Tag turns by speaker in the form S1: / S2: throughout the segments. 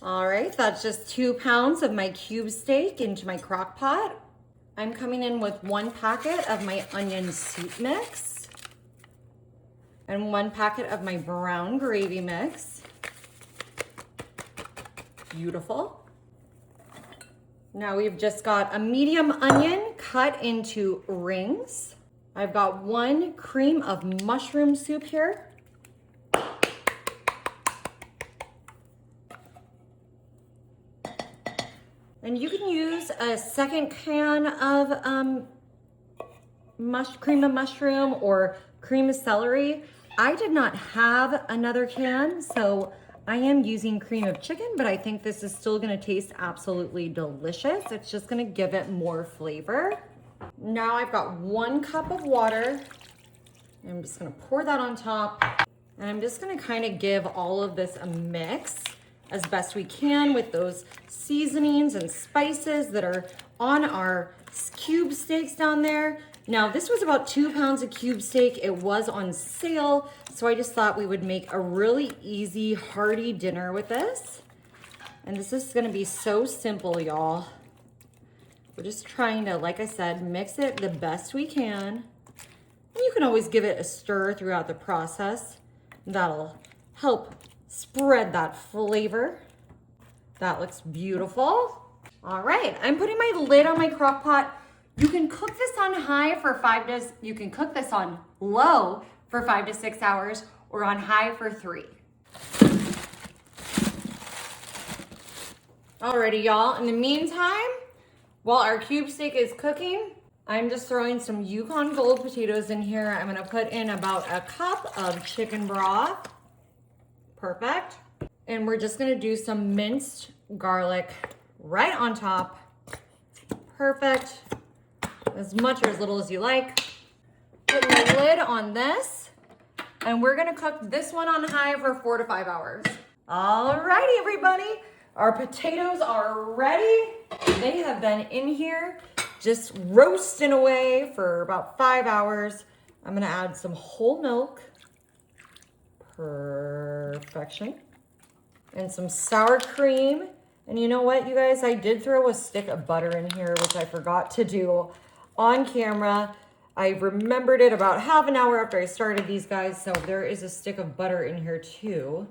S1: All right, that's just 2 pounds of my cube steak into my crock pot. I'm coming in with 1 packet of my onion soup mix and 1 packet of my brown gravy mix. Beautiful. Now we've just got a medium onion cut into rings. I've got 1 cream of mushroom soup here. And you can use a second can of cream of mushroom or cream of celery. I did not have another can, so I am using cream of chicken, but I think this is still gonna taste absolutely delicious. It's just gonna give it more flavor. Now I've got 1 cup of water. I'm just gonna pour that on top. And I'm just gonna kind of give all of this a mix as best we can with those seasonings and spices that are on our cube steaks down there. Now this was about 2 pounds of cube steak. It was on sale, so I just thought we would make a really easy, hearty dinner with this. And this is gonna be so simple, y'all. We're just trying to, like I said, mix it the best we can. And you can always give it a stir throughout the process. That'll help spread that flavor. That looks beautiful. All right, I'm putting my lid on my crock pot. You can cook this on high for you can cook this on low for 5 to 6 hours or on high for 3. Alrighty, y'all. In the meantime, while our cube steak is cooking, I'm just throwing some Yukon Gold potatoes in here. I'm gonna put in about a cup of chicken broth. Perfect. And we're just gonna do some minced garlic right on top. Perfect. As much or as little as you like. Put the lid on this, and we're gonna cook this one on high for 4 to 5 hours. Alrighty, everybody. Our potatoes are ready. They have been in here just roasting away for about 5 hours. I'm gonna add some whole milk. Perfection. And some sour cream. And you know what, you guys? I did throw a stick of butter in here, which I forgot to do on camera. I remembered it about half an hour after I started these guys, so there is a stick of butter in here too.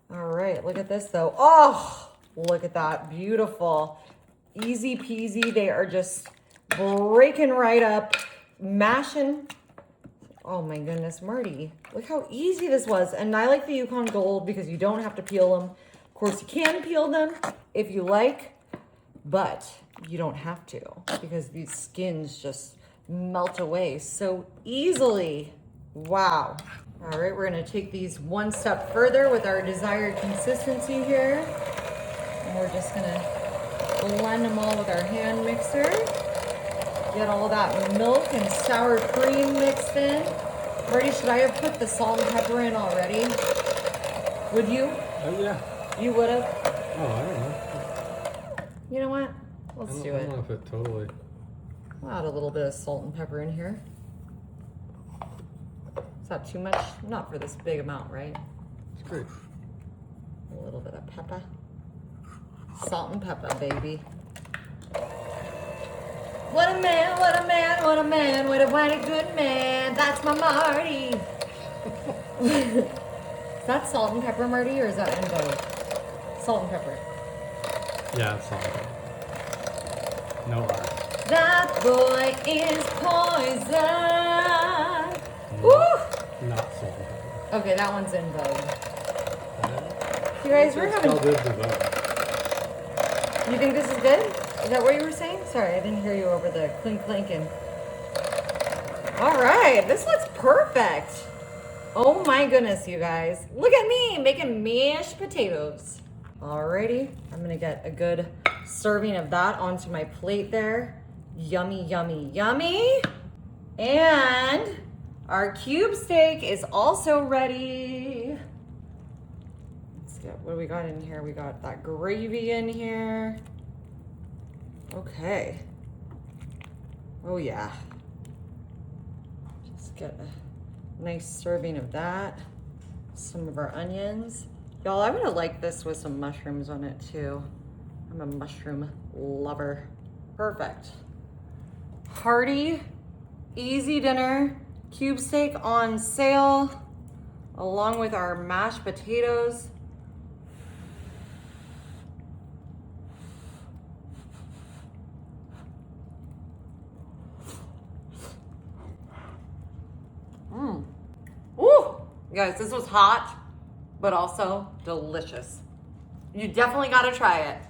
S1: All right, look at this though. Oh, look at that, beautiful. Easy peasy, they are just breaking right up, mashing. Oh my goodness, Marty, look how easy this was. And I like the Yukon Gold because you don't have to peel them. Of course, you can peel them if you like, but you don't have to because these skins just melt away so easily. Wow. All right, we're gonna take these one step further with our desired consistency here. And we're just gonna blend them all with our hand mixer. Get all that milk and sour cream mixed in. Marty, should I have put the salt and pepper in already? Would you?
S2: Oh, yeah.
S1: You would have?
S2: Oh, I don't know.
S1: You know what? Let's do
S2: I
S1: it.
S2: don't know if it totally...
S1: I'll add a little bit of salt and pepper in here. Is that too much? Not for this big amount, right?
S2: It's great.
S1: A little bit of pepper. Salt and pepper, baby. What a man, what a man, what a man, what a mighty good man. That's my Marty. Is that salt and pepper, Marty, or is that in both? Salt and pepper.
S2: Yeah, it's salt and pepper. No R.
S1: That boy is poison. Woo!
S2: Not salt and pepper.
S1: Okay, that one's in vogue. You guys, we're having... You think this is good? Is that what you were saying? Sorry, I didn't hear you over the clink clinking. All right, this looks perfect. Oh my goodness, you guys. Look at me making mashed potatoes. Alrighty, I'm gonna get a good serving of that onto my plate there. Yummy, yummy, yummy. And our cube steak is also ready. Let's get, what do we got in here? We got that gravy in here. Okay. Oh yeah. Just get a nice serving of that. Some of our onions. Y'all, I would have liked this with some mushrooms on it too. I'm a mushroom lover. Perfect. Hearty, easy dinner. Cube steak on sale, along with our mashed potatoes. Ooh, guys, this was hot, but also delicious. You definitely gotta try it.